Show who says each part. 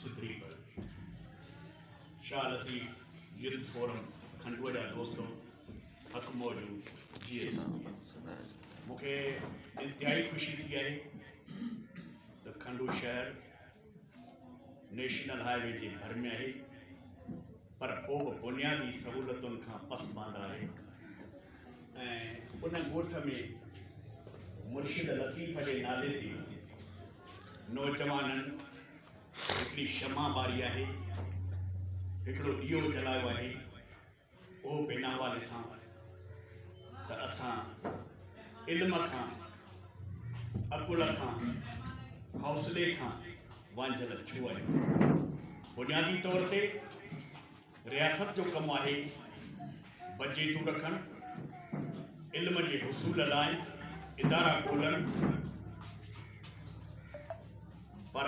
Speaker 1: सुधरी पई। Shah Latif youth forum Khandwa जा दोस्तों हक़ मौजूद जी मूंखे इंतहाई ख़ुशी थी आहे त खंडवा शहर नेशनल हाईवे जे भर में आहे, पर को बि बुनियादी सहूलतुनि खां पसमांद आहे ऐं उन ॻोठ में मुर्शिद लतीफ़ जे नाले ते नौजवाननि हिकिड़ी शमा ॿारी आहे, हिकिड़ो ॾीओ जलायो आहे। उहो बिन हवाले सां त असां इल्म खां, अकुल खां, हौसले खां वांझल छो आहियूं। बुनियादी तौर ते रियासत जो कमु आहे बजेटूं रखणु, इल्म जे हुसूल लाइ इदारा खोलणु, पर